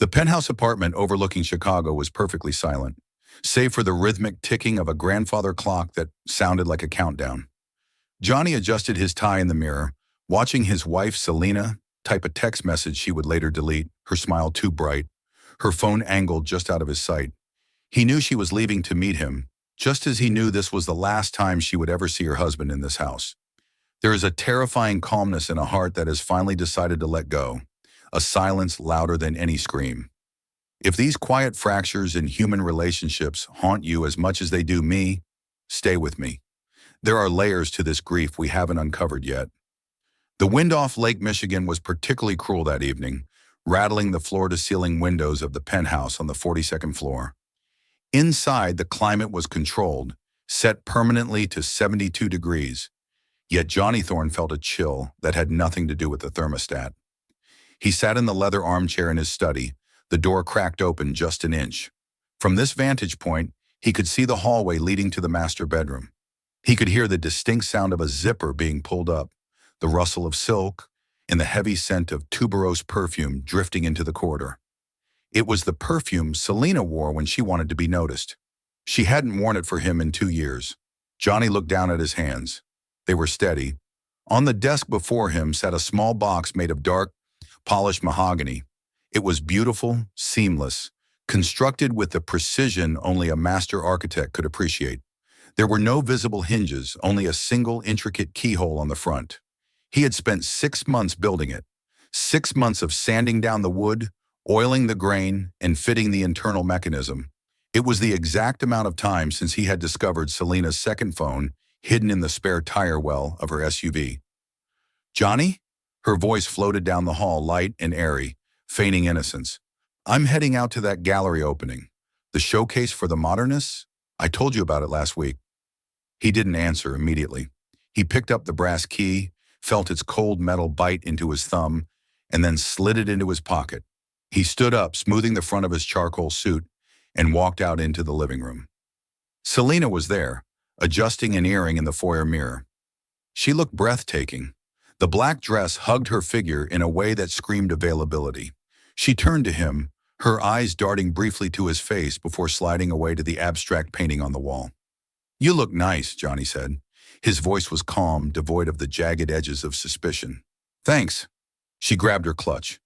The penthouse apartment overlooking Chicago was perfectly silent, save for the rhythmic ticking of a grandfather clock that sounded like a countdown. Johnny adjusted his tie in the mirror, watching his wife, Selena, type a text message she would later delete, her smile too bright, her phone angled just out of his sight. He knew she was leaving to meet him, just as he knew this was the last time she would ever see her husband in this house. There is a terrifying calmness in a heart that has finally decided to let go, a silence louder than any scream. If these quiet fractures in human relationships haunt you as much as they do me, stay with me. There are layers to this grief we haven't uncovered yet. The wind off Lake Michigan was particularly cruel that evening, rattling the floor-to-ceiling windows of the penthouse on the 42nd floor. Inside, the climate was controlled, set permanently to 72 degrees, yet Johnny Thorne felt a chill that had nothing to do with the thermostat. He sat in the leather armchair in his study, the door cracked open just an inch. From this vantage point, he could see the hallway leading to the master bedroom. He could hear the distinct sound of a zipper being pulled up, the rustle of silk, and the heavy scent of tuberose perfume drifting into the corridor. It was the perfume Selena wore when she wanted to be noticed. She hadn't worn it for him in 2 years. Johnny looked down at his hands. They were steady. On the desk before him sat a small box made of dark, polished mahogany. It was beautiful, seamless, constructed with the precision only a master architect could appreciate. There were no visible hinges, only a single intricate keyhole on the front. He had spent 6 months building it, 6 months of sanding down the wood, oiling the grain, and fitting the internal mechanism. It was the exact amount of time since he had discovered Selena's second phone hidden in the spare tire well of her SUV. "Johnny?" Her voice floated down the hall, light and airy, feigning innocence. "I'm heading out to that gallery opening. The showcase for the modernists? I told you about it last week." He didn't answer immediately. He picked up the brass key, felt its cold metal bite into his thumb, and then slid it into his pocket. He stood up, smoothing the front of his charcoal suit, and walked out into the living room. Selena was there, adjusting an earring in the foyer mirror. She looked breathtaking. The black dress hugged her figure in a way that screamed availability. She turned to him, her eyes darting briefly to his face before sliding away to the abstract painting on the wall. "You look nice," Johnny said. His voice was calm, devoid of the jagged edges of suspicion. "Thanks." She grabbed her clutch.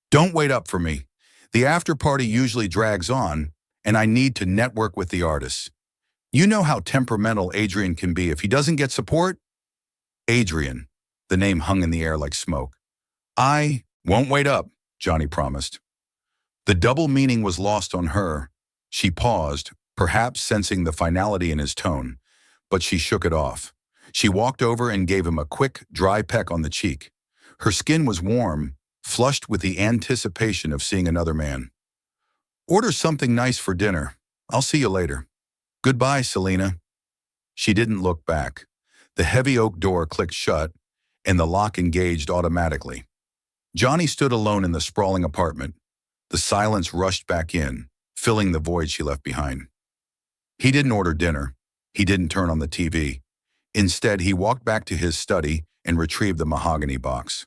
"Don't wait up for me. The after party usually drags on, and I need to network with the artists. You know how temperamental Adrian can be if he doesn't get support?" Adrian. The name hung in the air like smoke. "I won't wait up," Johnny promised. The double meaning was lost on her. She paused, perhaps sensing the finality in his tone, but she shook it off. She walked over and gave him a quick, dry peck on the cheek. Her skin was warm, flushed with the anticipation of seeing another man. "Order something nice for dinner. I'll see you later." "Goodbye, Selena." She didn't look back. The heavy oak door clicked shut, and the lock engaged automatically. Johnny stood alone in the sprawling apartment. The silence rushed back in, filling the void she left behind. He didn't order dinner. He didn't turn on the TV. Instead, he walked back to his study and retrieved the mahogany box.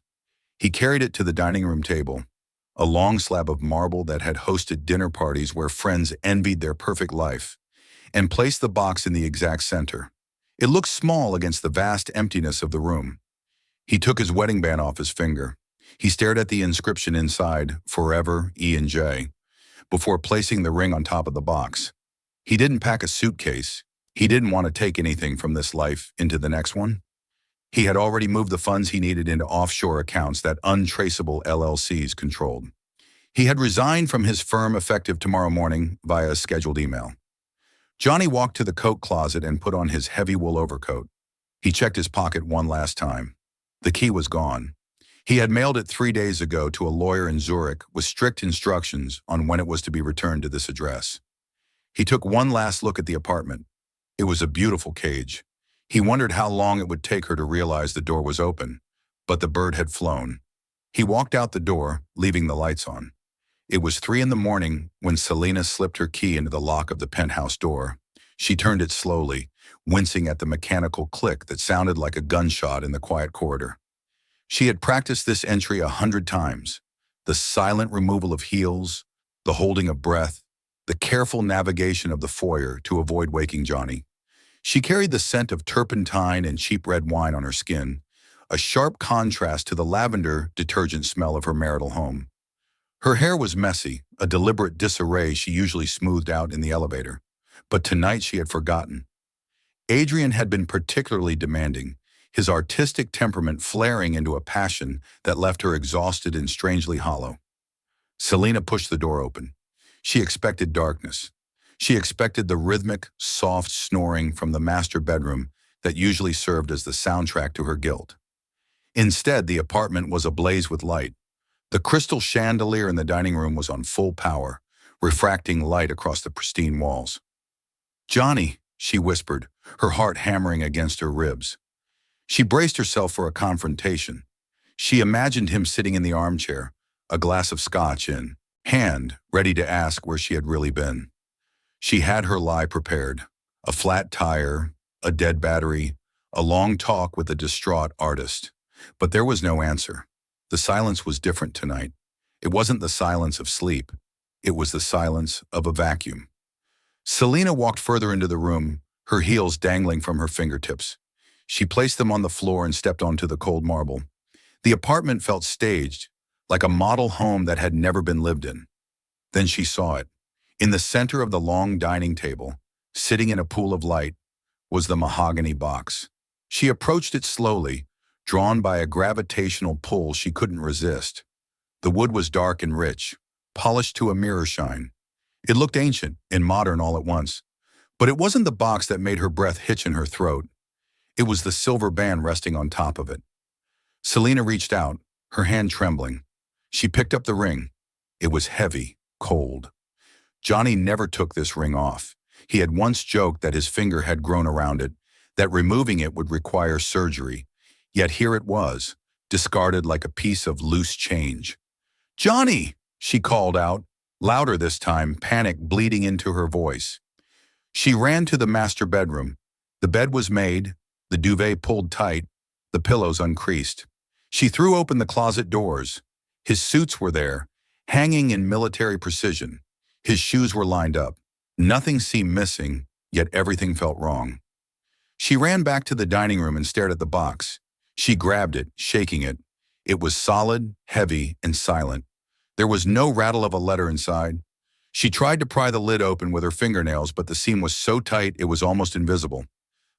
He carried it to the dining room table, a long slab of marble that had hosted dinner parties where friends envied their perfect life, and placed the box in the exact center. It looked small against the vast emptiness of the room. He took his wedding band off his finger. He stared at the inscription inside, "Forever, E&J," before placing the ring on top of the box. He didn't pack a suitcase. He didn't want to take anything from this life into the next one. He had already moved the funds he needed into offshore accounts that untraceable LLCs controlled. He had resigned from his firm effective tomorrow morning via a scheduled email. Johnny walked to the coat closet and put on his heavy wool overcoat. He checked his pocket one last time. The key was gone. He had mailed it 3 days ago to a lawyer in Zurich with strict instructions on when it was to be returned to this address. He took one last look at the apartment. It was a beautiful cage. He wondered how long it would take her to realize the door was open, but the bird had flown. He walked out the door, leaving the lights on. It was 3 a.m. when Selena slipped her key into the lock of the penthouse door. She turned it slowly, wincing at the mechanical click that sounded like a gunshot in the quiet corridor. She had practiced this entry 100 times. The silent removal of heels, the holding of breath, the careful navigation of the foyer to avoid waking Johnny. She carried the scent of turpentine and cheap red wine on her skin, a sharp contrast to the lavender detergent smell of her marital home. Her hair was messy, a deliberate disarray she usually smoothed out in the elevator. But tonight she had forgotten. Adrian had been particularly demanding, his artistic temperament flaring into a passion that left her exhausted and strangely hollow. Selena pushed the door open. She expected darkness. She expected the rhythmic, soft snoring from the master bedroom that usually served as the soundtrack to her guilt. Instead, the apartment was ablaze with light. The crystal chandelier in the dining room was on full power, refracting light across the pristine walls. "Johnny," she whispered, her heart hammering against her ribs. She braced herself for a confrontation. She imagined him sitting in the armchair, a glass of scotch in hand, ready to ask where she had really been. She had her lie prepared: a flat tire, a dead battery, a long talk with a distraught artist. But there was no answer. The silence was different tonight. It wasn't the silence of sleep. It was the silence of a vacuum. Selena walked further into the room, her heels dangling from her fingertips. She placed them on the floor and stepped onto the cold marble. The apartment felt staged, like a model home that had never been lived in. Then she saw it. In the center of the long dining table, sitting in a pool of light, was the mahogany box. She approached it slowly, drawn by a gravitational pull she couldn't resist. The wood was dark and rich, polished to a mirror shine. It looked ancient and modern all at once. But it wasn't the box that made her breath hitch in her throat. It was the silver band resting on top of it. Selena reached out, her hand trembling. She picked up the ring. It was heavy, cold. Johnny never took this ring off. He had once joked that his finger had grown around it, that removing it would require surgery. Yet here it was, discarded like a piece of loose change. "Johnny!" she called out, louder this time, panic bleeding into her voice. She ran to the master bedroom. The bed was made, the duvet pulled tight, the pillows uncreased. She threw open the closet doors. His suits were there, hanging in military precision. His shoes were lined up. Nothing seemed missing, yet everything felt wrong. She ran back to the dining room and stared at the box. She grabbed it, shaking it. It was solid, heavy, and silent. There was no rattle of a letter inside. She tried to pry the lid open with her fingernails, but the seam was so tight it was almost invisible.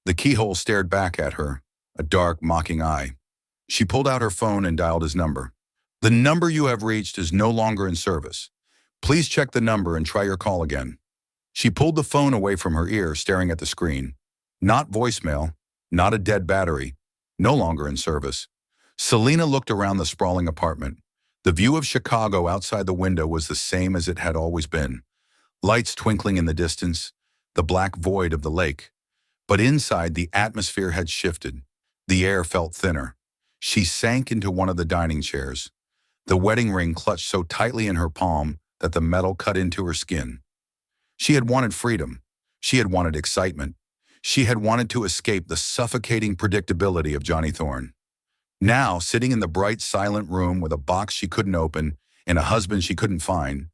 The keyhole stared back at her, a dark, mocking eye. She pulled out her phone and dialed his number. "The number you have reached is no longer in service. Please check the number and try your call again." She pulled the phone away from her ear, staring at the screen. Not voicemail, not a dead battery, no longer in service. Selena looked around the sprawling apartment. The view of Chicago outside the window was the same as it had always been. Lights twinkling in the distance, the black void of the lake. But inside, the atmosphere had shifted. The air felt thinner. She sank into one of the dining chairs. The wedding ring clutched so tightly in her palm that the metal cut into her skin. She had wanted freedom. She had wanted excitement. She had wanted to escape the suffocating predictability of Johnny Thorne. Now, sitting in the bright, silent room with a box she couldn't open and a husband she couldn't find,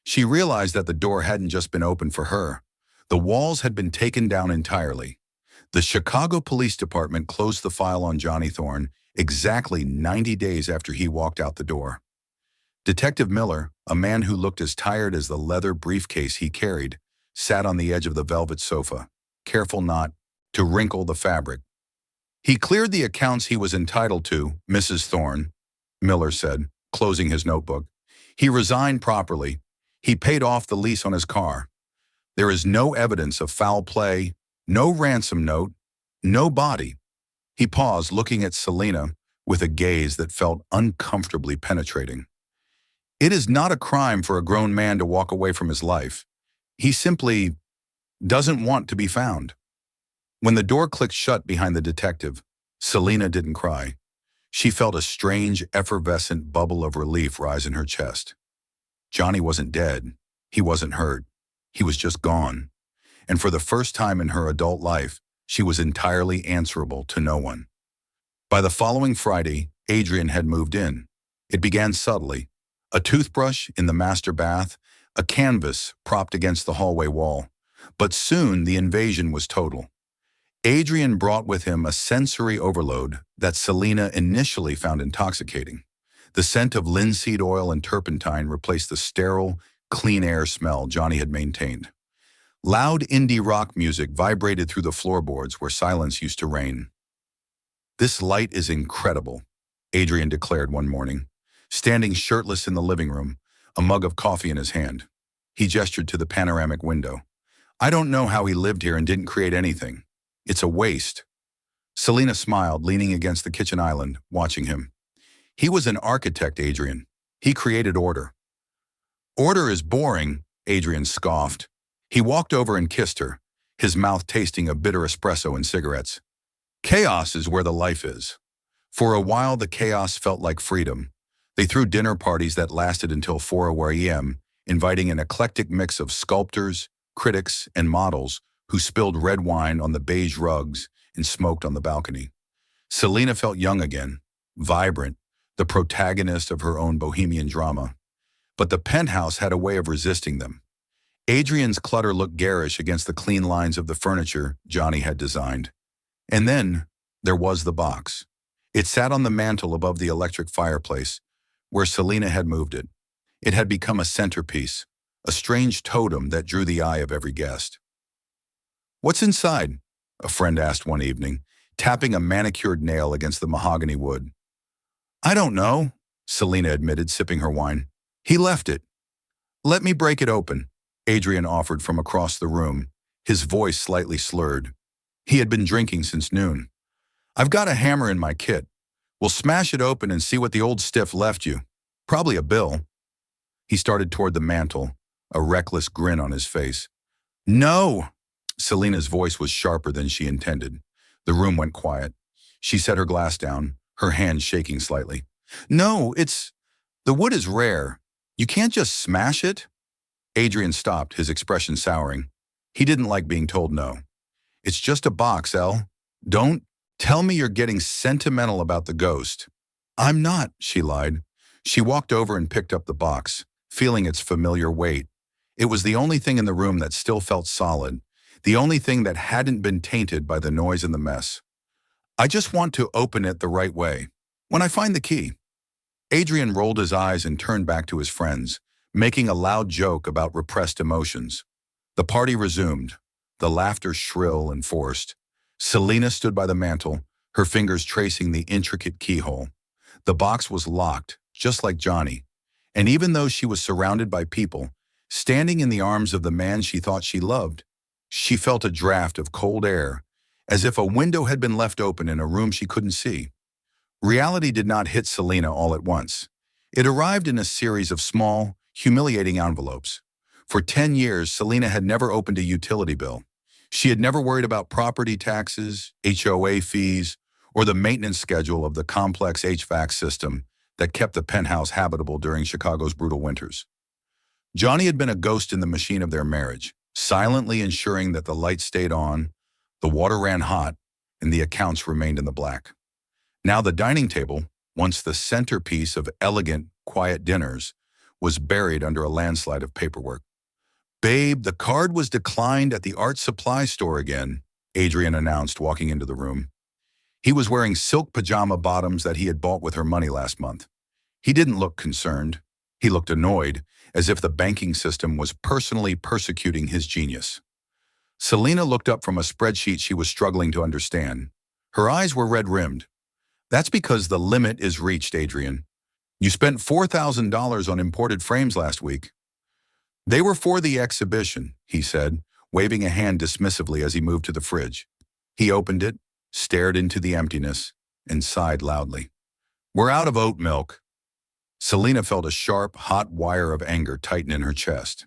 she realized that the door hadn't just been opened for her. The walls had been taken down entirely. The Chicago Police Department closed the file on Johnny Thorne exactly 90 days after he walked out the door. Detective Miller, a man who looked as tired as the leather briefcase he carried, sat on the edge of the velvet sofa, careful not to wrinkle the fabric. "He cleared the accounts he was entitled to, Mrs. Thorne," Miller said, closing his notebook. "He resigned properly. He paid off the lease on his car. There is no evidence of foul play, no ransom note, no body." He paused, looking at Selena with a gaze that felt uncomfortably penetrating. "It is not a crime for a grown man to walk away from his life. He simply doesn't want to be found." When the door clicked shut behind the detective, Selena didn't cry. She felt a strange, effervescent bubble of relief rise in her chest. Johnny wasn't dead. He wasn't hurt. He was just gone. And for the first time in her adult life, she was entirely answerable to no one. By the following Friday, Adrian had moved in. It began subtly. A toothbrush in the master bath, a canvas propped against the hallway wall. But soon the invasion was total. Adrian brought with him a sensory overload that Selena initially found intoxicating. The scent of linseed oil and turpentine replaced the sterile, clean air smell Johnny had maintained. Loud indie rock music vibrated through the floorboards where silence used to reign. "This light is incredible," Adrian declared one morning, standing shirtless in the living room, a mug of coffee in his hand. He gestured to the panoramic window. "I don't know how he lived here and didn't create anything. It's a waste." Selena smiled, leaning against the kitchen island, watching him. "He was an architect, Adrian. He created order." "Order is boring," Adrian scoffed. He walked over and kissed her, his mouth tasting of bitter espresso and cigarettes. "Chaos is where the life is." For a while, the chaos felt like freedom. They threw dinner parties that lasted until 4 a.m., inviting an eclectic mix of sculptors, critics, and models who spilled red wine on the beige rugs and smoked on the balcony. Selena felt young again, vibrant, the protagonist of her own bohemian drama. But the penthouse had a way of resisting them. Adrian's clutter looked garish against the clean lines of the furniture Johnny had designed. And then there was the box. It sat on the mantel above the electric fireplace, where Selena had moved it. It had become a centerpiece, a strange totem that drew the eye of every guest. "What's inside?" a friend asked one evening, tapping a manicured nail against the mahogany wood. "I don't know," Selena admitted, sipping her wine. "He left it." "Let me break it open," Adrian offered from across the room, his voice slightly slurred. He had been drinking since noon. "I've got a hammer in my kit. We'll smash it open and see what the old stiff left you. Probably a bill." He started toward the mantel, a reckless grin on his face. "No!" Selena's voice was sharper than she intended. The room went quiet. She set her glass down, her hand shaking slightly. "No, the wood is rare. You can't just smash it." Adrian stopped, his expression souring. He didn't like being told no. "It's just a box, Elle. Don't tell me you're getting sentimental about the ghost." "I'm not," she lied. She walked over and picked up the box, feeling its familiar weight. It was the only thing in the room that still felt solid, the only thing that hadn't been tainted by the noise and the mess. "I just want to open it the right way. When I find the key." Adrian rolled his eyes and turned back to his friends, making a loud joke about repressed emotions. The party resumed, the laughter shrill and forced. Selena stood by the mantel, her fingers tracing the intricate keyhole. The box was locked, just like Johnny. And even though she was surrounded by people, standing in the arms of the man she thought she loved, she felt a draft of cold air, as if a window had been left open in a room she couldn't see. Reality did not hit Selena all at once. It arrived in a series of small, humiliating envelopes. For 10 years, Selena had never opened a utility bill. She had never worried about property taxes, HOA fees, or the maintenance schedule of the complex HVAC system that kept the penthouse habitable during Chicago's brutal winters. Johnny had been a ghost in the machine of their marriage, silently ensuring that the lights stayed on, the water ran hot, and the accounts remained in the black. Now the dining table, once the centerpiece of elegant, quiet dinners, was buried under a landslide of paperwork. "Babe, the card was declined at the art supply store again," Adrian announced, walking into the room. He was wearing silk pajama bottoms that he had bought with her money last month. He didn't look concerned. He looked annoyed, as if the banking system was personally persecuting his genius. Selena looked up from a spreadsheet she was struggling to understand. Her eyes were red-rimmed. "That's because the limit is reached, Adrian. You spent $4,000 on imported frames last week." "They were for the exhibition," he said, waving a hand dismissively as he moved to the fridge. He opened it, stared into the emptiness, and sighed loudly. "We're out of oat milk." Selena felt a sharp, hot wire of anger tighten in her chest.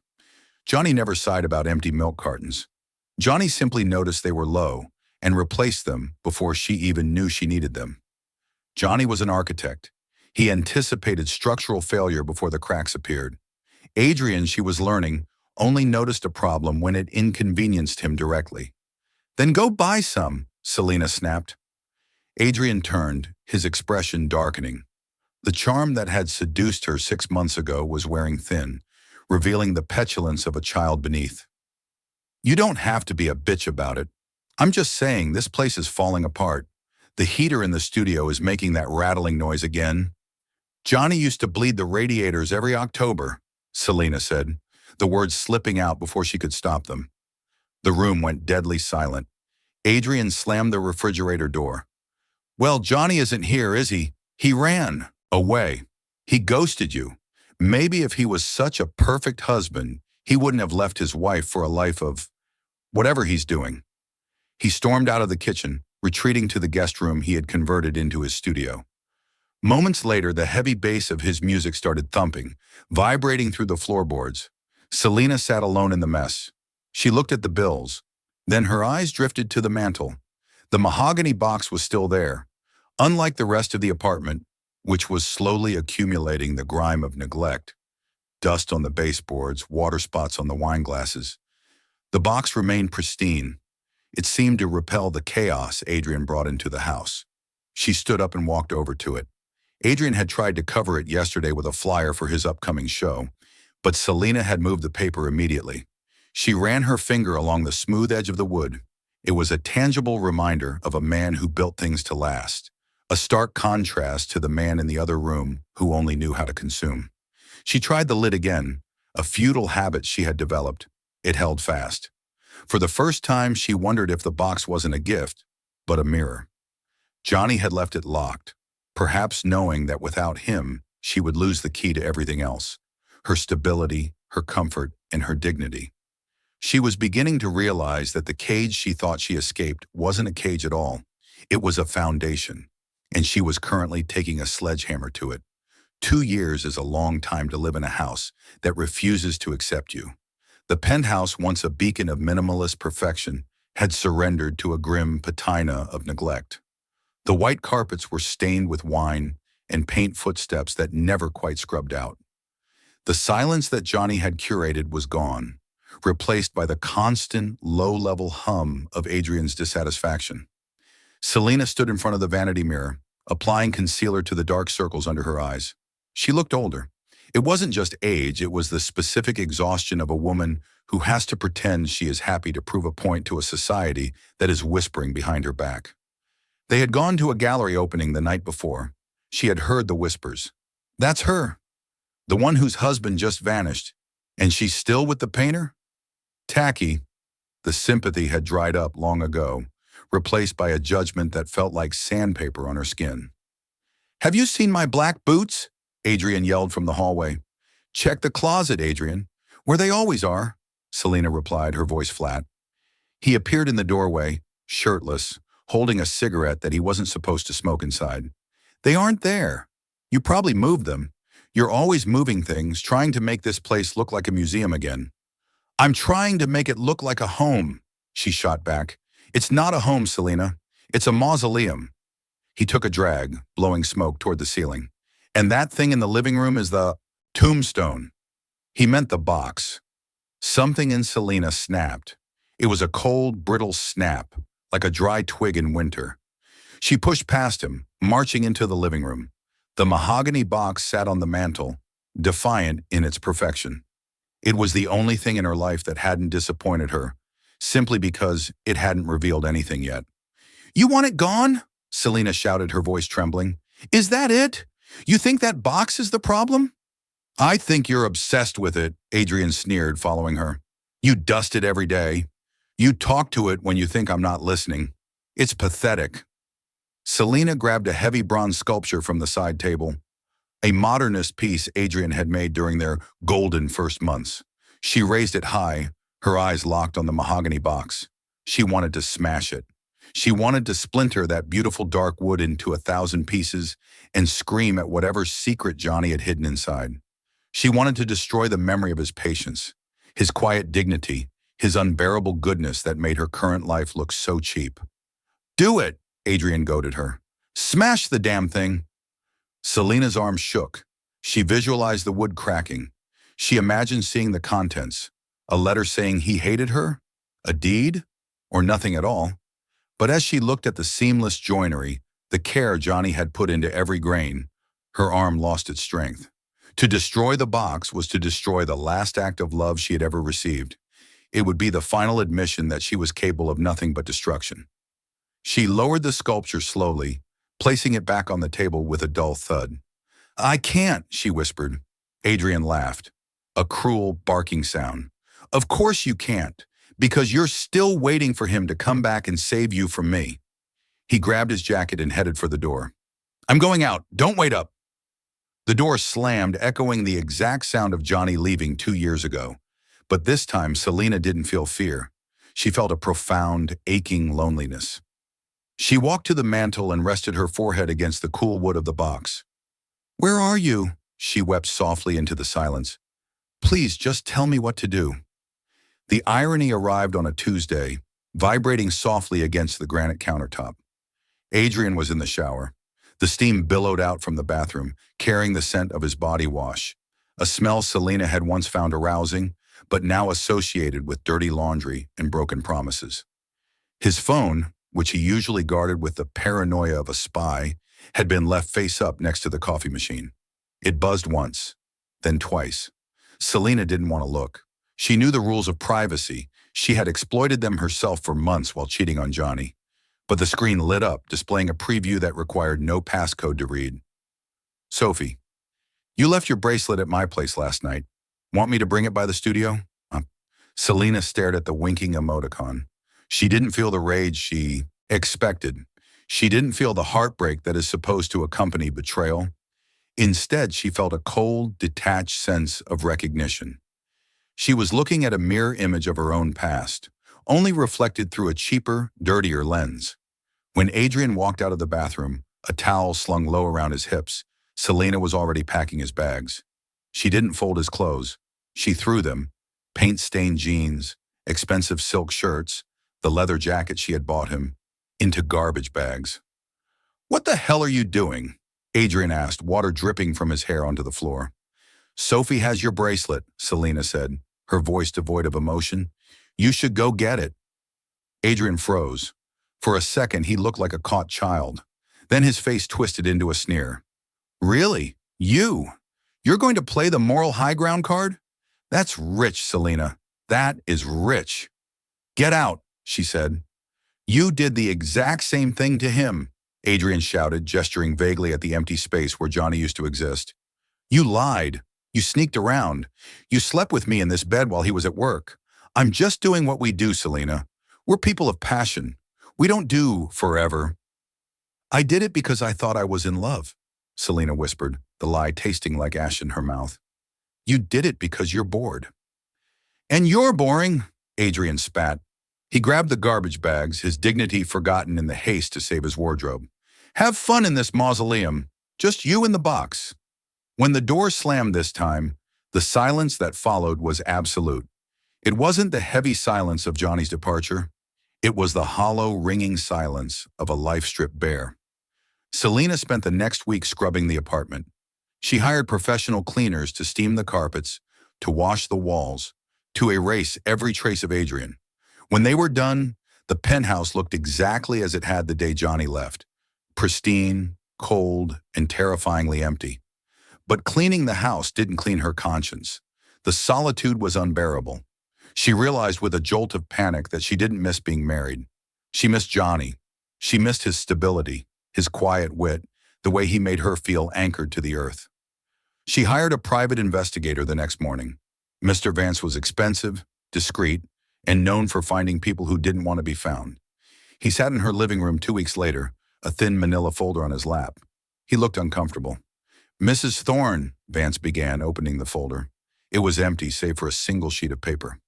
Johnny never sighed about empty milk cartons. Johnny simply noticed they were low and replaced them before she even knew she needed them. Johnny was an architect. He anticipated structural failure before the cracks appeared. Adrian, she was learning, only noticed a problem when it inconvenienced him directly. "Then go buy some," Selena snapped. Adrian turned, his expression darkening. The charm that had seduced her 6 months ago was wearing thin, revealing the petulance of a child beneath. You don't have to be a bitch about it. I'm just saying this place is falling apart. The heater in the studio is making that rattling noise again. Johnny used to bleed the radiators every October, Selena said, the words slipping out before she could stop them. The room went deadly silent. Adrian slammed the refrigerator door. Well, Johnny isn't here, is he? He ran away. He ghosted you. Maybe if he was such a perfect husband, he wouldn't have left his wife for a life of whatever he's doing. He stormed out of the kitchen, retreating to the guest room he had converted into his studio. Moments later, the heavy bass of his music started thumping, vibrating through the floorboards. Selena sat alone in the mess. She looked at the bills. Then her eyes drifted to the mantel. The mahogany box was still there. Unlike the rest of the apartment, which was slowly accumulating the grime of neglect, dust on the baseboards, water spots on the wine glasses, the box remained pristine. It seemed to repel the chaos Adrian brought into the house. She stood up and walked over to it. Adrian had tried to cover it yesterday with a flyer for his upcoming show, but Selena had moved the paper immediately. She ran her finger along the smooth edge of the wood. It was a tangible reminder of a man who built things to last, a stark contrast to the man in the other room who only knew how to consume. She tried the lid again, a futile habit she had developed. It held fast. For the first time, she wondered if the box wasn't a gift, but a mirror. Johnny had left it locked, perhaps knowing that without him, she would lose the key to everything else, her stability, her comfort, and her dignity. She was beginning to realize that the cage she thought she escaped wasn't a cage at all. It was a foundation, and she was currently taking a sledgehammer to it. 2 years is a long time to live in a house that refuses to accept you. The penthouse, once a beacon of minimalist perfection, had surrendered to a grim patina of neglect. The white carpets were stained with wine and paint footsteps that never quite scrubbed out. The silence that Johnny had curated was gone, replaced by the constant, low-level hum of Adrian's dissatisfaction. Selena stood in front of the vanity mirror, applying concealer to the dark circles under her eyes. She looked older. It wasn't just age, it was the specific exhaustion of a woman who has to pretend she is happy to prove a point to a society that is whispering behind her back. They had gone to a gallery opening the night before. She had heard the whispers. That's her, the one whose husband just vanished, and she's still with the painter? Tacky. The sympathy had dried up long ago, replaced by a judgment that felt like sandpaper on her skin. Have you seen my black boots? Adrian yelled from the hallway. Check the closet, Adrian. Where they always are, Selena replied, her voice flat. He appeared in the doorway, shirtless, holding a cigarette that he wasn't supposed to smoke inside. They aren't there. You probably moved them. You're always moving things, trying to make this place look like a museum again. I'm trying to make it look like a home, she shot back. It's not a home, Selena. It's a mausoleum. He took a drag, blowing smoke toward the ceiling. And that thing in the living room is the tombstone. He meant the box. Something in Selena snapped. It was a cold, brittle snap, like a dry twig in winter. She pushed past him, marching into the living room. The mahogany box sat on the mantel, defiant in its perfection. It was the only thing in her life that hadn't disappointed her, simply because it hadn't revealed anything yet. You want it gone? Selena shouted, her voice trembling. Is that it? You think that box is the problem? I think you're obsessed with it, Adrian sneered, following her. You dust it every day. You talk to it when you think I'm not listening. It's pathetic. Selena grabbed a heavy bronze sculpture from the side table, a modernist piece Adrian had made during their golden first months. She raised it high, her eyes locked on the mahogany box. She wanted to smash it. She wanted to splinter that beautiful dark wood into 1,000 pieces and scream at whatever secret Johnny had hidden inside. She wanted to destroy the memory of his patience, his quiet dignity, his unbearable goodness that made her current life look so cheap. Do it, Adrian goaded her. Smash the damn thing. Selena's arm shook. She visualized the wood cracking. She imagined seeing the contents, a letter saying he hated her, a deed, or nothing at all. But as she looked at the seamless joinery, the care Johnny had put into every grain, Her arm lost its strength. To destroy the box was to destroy the last act of love she had ever received. It would be the final admission that she was capable of nothing but destruction. She lowered the sculpture slowly, placing it back on the table with a dull thud. "I can't," she whispered. Adrian laughed. A cruel, barking sound. "Of course you can't, because you're still waiting for him to come back and save you from me." He grabbed his jacket and headed for the door. "I'm going out. Don't wait up." The door slammed, echoing the exact sound of Johnny leaving 2 years ago. But this time, Selena didn't feel fear. She felt a profound, aching loneliness. She walked to the mantel and rested her forehead against the cool wood of the box. "Where are you?" She wept softly into the silence. "Please, just tell me what to do." The irony arrived on a Tuesday, vibrating softly against the granite countertop. Adrian was in the shower. The steam billowed out from the bathroom, carrying the scent of his body wash, a smell Selena had once found arousing, but now associated with dirty laundry and broken promises. His phone, which he usually guarded with the paranoia of a spy, had been left face up next to the coffee machine. It buzzed once, then twice. Selena didn't want to look. She knew the rules of privacy. She had exploited them herself for months while cheating on Johnny. But the screen lit up, displaying a preview that required no passcode to read. "Sophie, you left your bracelet at my place last night. Want me to bring it by the studio?" Selena stared at the winking emoticon. She didn't feel the rage she expected. She didn't feel the heartbreak that is supposed to accompany betrayal. Instead, she felt a cold, detached sense of recognition. She was looking at a mirror image of her own past, only reflected through a cheaper, dirtier lens. When Adrian walked out of the bathroom, a towel slung low around his hips, Selena was already packing his bags. She didn't fold his clothes. She threw them, paint-stained jeans, expensive silk shirts, the leather jacket she had bought him, into garbage bags. "What the hell are you doing?" Adrian asked, water dripping from his hair onto the floor. "Sophie has your bracelet," Selena said, her voice devoid of emotion. "You should go get it." Adrian froze. For a second, he looked like a caught child. Then his face twisted into a sneer. "Really? You? You're going to play the moral high ground card? That's rich, Selena. That is rich." "Get out," she said. "You did the exact same thing to him," Adrian shouted, gesturing vaguely at the empty space where Johnny used to exist. "You lied. You sneaked around. You slept with me in this bed while he was at work. I'm just doing what we do, Selena. We're people of passion. We don't do forever." "I did it because I thought I was in love," Selena whispered, the lie tasting like ash in her mouth. "You did it because you're bored." "And you're boring," Adrian spat. He grabbed the garbage bags, his dignity forgotten in the haste to save his wardrobe. "Have fun in this mausoleum. Just you in the box." When the door slammed this time, the silence that followed was absolute. It wasn't the heavy silence of Johnny's departure. It was the hollow, ringing silence of a life stripped bare. Selena spent the next week scrubbing the apartment. She hired professional cleaners to steam the carpets, to wash the walls, to erase every trace of Adrian. When they were done, the penthouse looked exactly as it had the day Johnny left. Pristine, cold, and terrifyingly empty. But cleaning the house didn't clean her conscience. The solitude was unbearable. She realized with a jolt of panic that she didn't miss being married. She missed Johnny. She missed his stability, his quiet wit, the way he made her feel anchored to the earth. She hired a private investigator the next morning. Mr. Vance was expensive, discreet, and known for finding people who didn't want to be found. He sat in her living room 2 weeks later, a thin manila folder on his lap. He looked uncomfortable. "Mrs. Thorne," Vance began, opening the folder. It was empty, save for a single sheet of paper.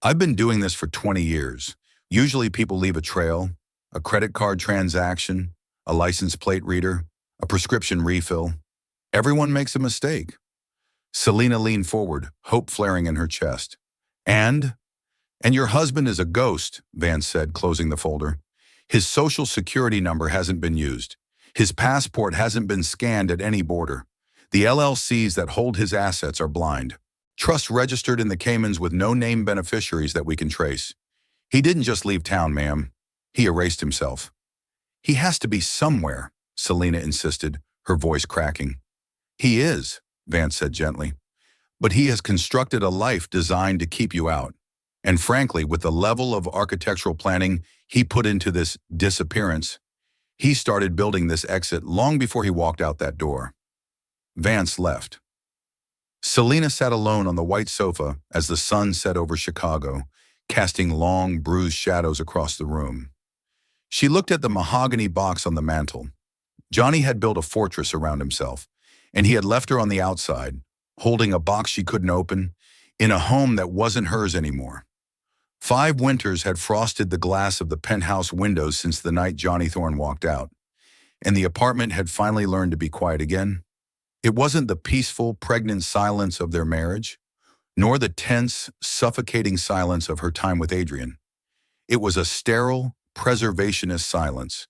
"I've been doing this for 20 years. Usually people leave a trail, a credit card transaction, a license plate reader, a prescription refill. Everyone makes a mistake." Selena leaned forward, hope flaring in her chest. And your husband is a ghost," Vance said, closing the folder. "His social security number hasn't been used. His passport hasn't been scanned at any border. The LLCs that hold his assets are blind. Trusts registered in the Caymans with no named beneficiaries that we can trace. He didn't just leave town, ma'am. He erased himself." "He has to be somewhere," Selena insisted, her voice cracking. He is, Vance said gently, but he has constructed a life designed to keep you out. And frankly, with the level of architectural planning he put into this disappearance, he started building this exit long before he walked out that door. Vance left. Selena sat alone on the white sofa as the sun set over Chicago, casting long, bruised shadows across the room. She looked at the mahogany box on the mantel. Johnny had built a fortress around himself, and he had left her on the outside, holding a box she couldn't open, in a home that wasn't hers anymore. 5 winters had frosted the glass of the penthouse windows since the night Johnny Thorne walked out, and the apartment had finally learned to be quiet again. It wasn't the peaceful, pregnant silence of their marriage, nor the tense, suffocating silence of her time with Adrian. It was a sterile, preservationist silence.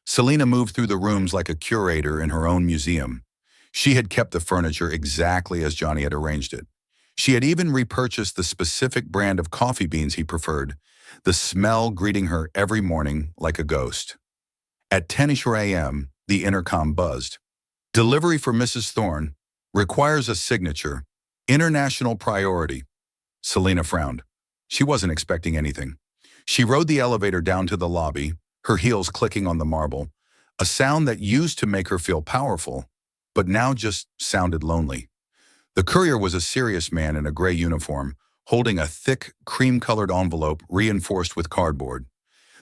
Selena moved through the rooms like a curator in her own museum. She had kept the furniture exactly as Johnny had arranged it. She had even repurchased the specific brand of coffee beans he preferred, the smell greeting her every morning like a ghost. At 10-ish a.m., the intercom buzzed. Delivery for Mrs. Thorne. Requires a signature. International priority. Selena frowned. She wasn't expecting anything. She rode the elevator down to the lobby, her heels clicking on the marble, a sound that used to make her feel powerful, but now just sounded lonely. The courier was a serious man in a gray uniform, holding a thick, cream-colored envelope reinforced with cardboard.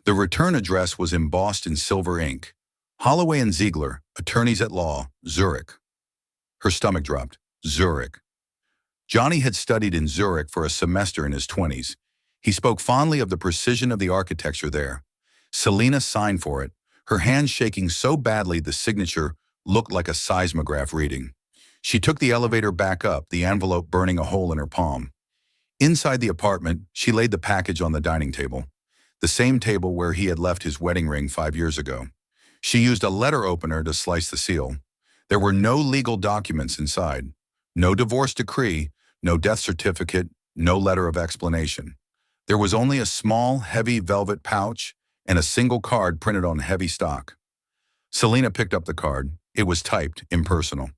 The return address was embossed in silver ink. Holloway and Ziegler, attorneys at law, Zurich. Her stomach dropped. Zurich. Johnny had studied in Zurich for a semester in his 20s. He spoke fondly of the precision of the architecture there. Selena signed for it, her hand shaking so badly the signature looked like a seismograph reading. She took the elevator back up, the envelope burning a hole in her palm. Inside the apartment, she laid the package on the dining table, the same table where he had left his wedding ring 5 years ago. She used a letter opener to slice the seal. There were no legal documents inside. No divorce decree, no death certificate, no letter of explanation. There was only a small, heavy velvet pouch and a single card printed on heavy stock. Selena picked up the card. It was typed, impersonal.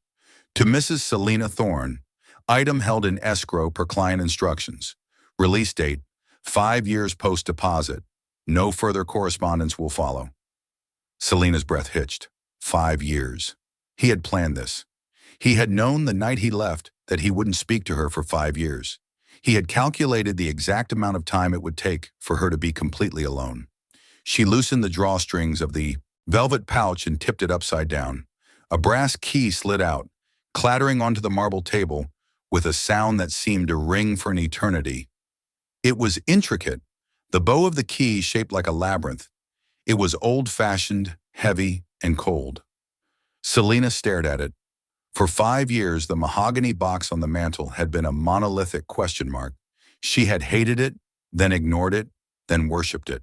To Mrs. Selena Thorne, item held in escrow per client instructions. Release date, 5 years post-deposit. No further correspondence will follow. Selena's breath hitched. 5 years. He had planned this. He had known the night he left that he wouldn't speak to her for 5 years. He had calculated the exact amount of time it would take for her to be completely alone. She loosened the drawstrings of the velvet pouch and tipped it upside down. A brass key slid out, clattering onto the marble table with a sound that seemed to ring for an eternity. It was intricate, the bow of the key shaped like a labyrinth. It was old-fashioned, heavy, and cold. Selena stared at it. For 5 years, the mahogany box on the mantel had been a monolithic question mark. She had hated it, then ignored it, then worshipped it.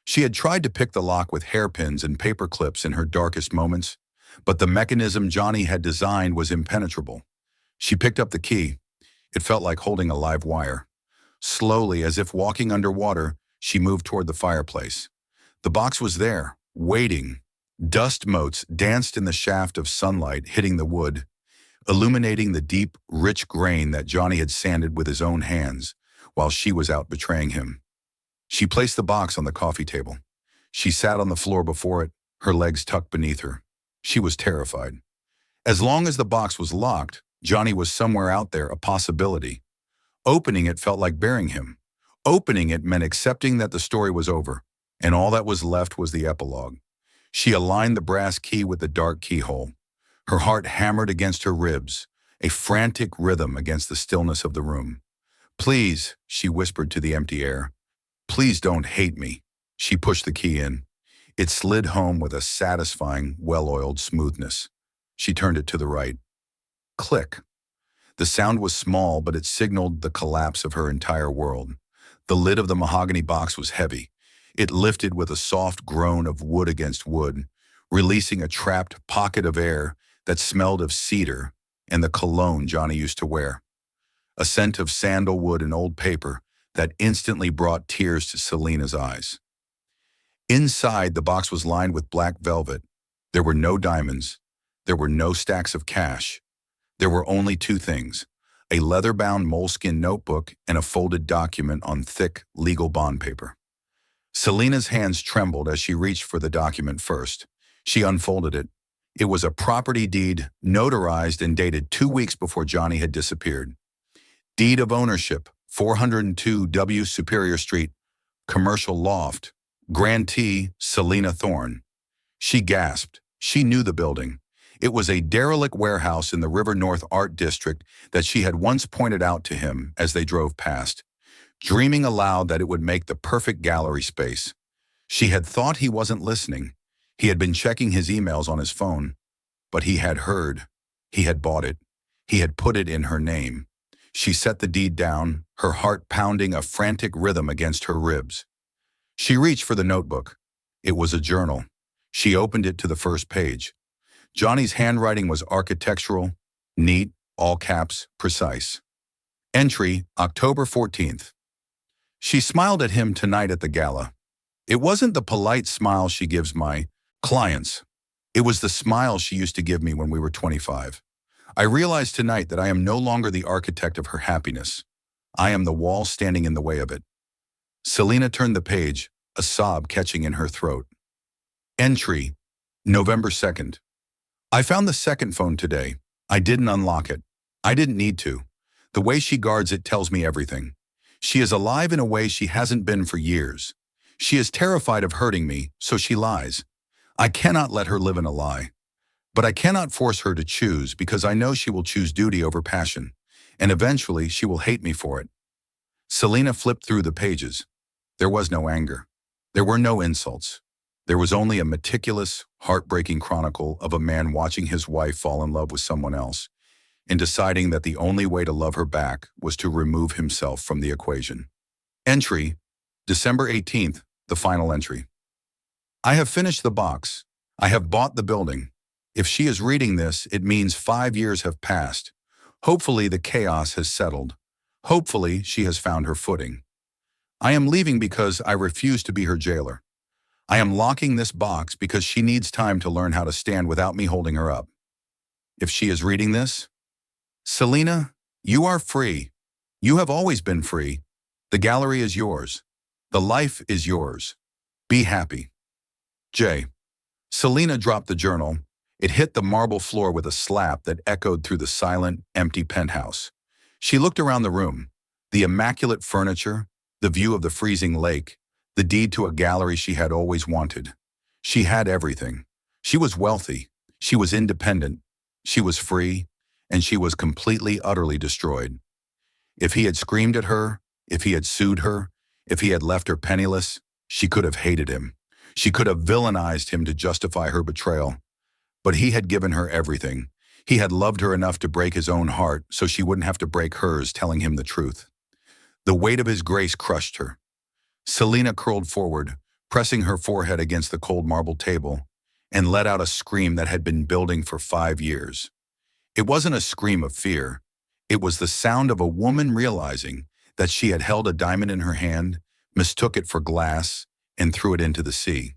She had tried to pick the lock with hairpins and paper clips in her darkest moments, but the mechanism Johnny had designed was impenetrable. She picked up the key. It felt like holding a live wire. Slowly, as if walking underwater, she moved toward the fireplace. The box was there, waiting. Dust motes danced in the shaft of sunlight hitting the wood, illuminating the deep, rich grain that Johnny had sanded with his own hands while she was out betraying him. She placed the box on the coffee table. She sat on the floor before it, her legs tucked beneath her. She was terrified. As long as the box was locked, Johnny was somewhere out there, a possibility. Opening it felt like burying him. Opening it meant accepting that the story was over, and all that was left was the epilogue. She aligned the brass key with the dark keyhole. Her heart hammered against her ribs, a frantic rhythm against the stillness of the room. "Please," she whispered to the empty air. "Please don't hate me." She pushed the key in. It slid home with a satisfying, well-oiled smoothness. She turned it to the right. Click. The sound was small, but it signaled the collapse of her entire world. The lid of the mahogany box was heavy. It lifted with a soft groan of wood against wood, releasing a trapped pocket of air that smelled of cedar and the cologne Johnny used to wear. A scent of sandalwood and old paper that instantly brought tears to Selena's eyes. Inside, the box was lined with black velvet. There were no diamonds. There were no stacks of cash. There were only two things: a leather-bound moleskin notebook and a folded document on thick, legal bond paper. Selena's hands trembled as she reached for the document first. She unfolded it. It was a property deed, notarized and dated 2 weeks before Johnny had disappeared. Deed of ownership, 402 W Superior Street, commercial loft, grantee Selena Thorne. She gasped. She knew the building. It was a derelict warehouse in the River North Art District that she had once pointed out to him as they drove past, dreaming aloud that it would make the perfect gallery space. She had thought he wasn't listening. He had been checking his emails on his phone. But he had heard. He had bought it. He had put it in her name. She set the deed down, her heart pounding a frantic rhythm against her ribs. She reached for the notebook. It was a journal. She opened it to the first page. Johnny's handwriting was architectural, neat, all caps, precise. Entry, October 14th. She smiled at him tonight at the gala. It wasn't the polite smile she gives my clients. It was the smile she used to give me when we were 25. I realized tonight that I am no longer the architect of her happiness. I am the wall standing in the way of it. Selena turned the page, a sob catching in her throat. Entry, November 2nd. I found the second phone today. I didn't unlock it. I didn't need to. The way she guards it tells me everything. She is alive in a way she hasn't been for years. She is terrified of hurting me, so she lies. I cannot let her live in a lie. But I cannot force her to choose because I know she will choose duty over passion, and eventually she will hate me for it. Selena flipped through the pages. There was no anger. There were no insults. There was only a meticulous, heartbreaking chronicle of a man watching his wife fall in love with someone else and deciding that the only way to love her back was to remove himself from the equation. Entry, December 18th, the final entry. I have finished the box. I have bought the building. If she is reading this, it means 5 years have passed. Hopefully the chaos has settled. Hopefully she has found her footing. I am leaving because I refuse to be her jailer. I am locking this box because she needs time to learn how to stand without me holding her up. If she is reading this, Selena, you are free. You have always been free. The gallery is yours. The life is yours. Be happy. J. Selena dropped the journal. It hit the marble floor with a slap that echoed through the silent, empty penthouse. She looked around the room. The immaculate furniture, the view of the freezing lake, the deed to a gallery she had always wanted. She had everything. She was wealthy. She was independent. She was free. And she was completely, utterly destroyed. If he had screamed at her, if he had sued her, if he had left her penniless, she could have hated him. She could have villainized him to justify her betrayal. But he had given her everything. He had loved her enough to break his own heart so she wouldn't have to break hers telling him the truth. The weight of his grace crushed her. Selena curled forward, pressing her forehead against the cold marble table, and let out a scream that had been building for 5 years. It wasn't a scream of fear. It was the sound of a woman realizing that she had held a diamond in her hand, mistook it for glass, and threw it into the sea.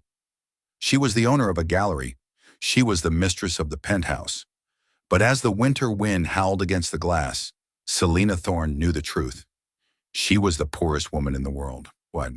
She was the owner of a gallery. She was the mistress of the penthouse. But as the winter wind howled against the glass, Selena Thorne knew the truth. She was the poorest woman in the world. What?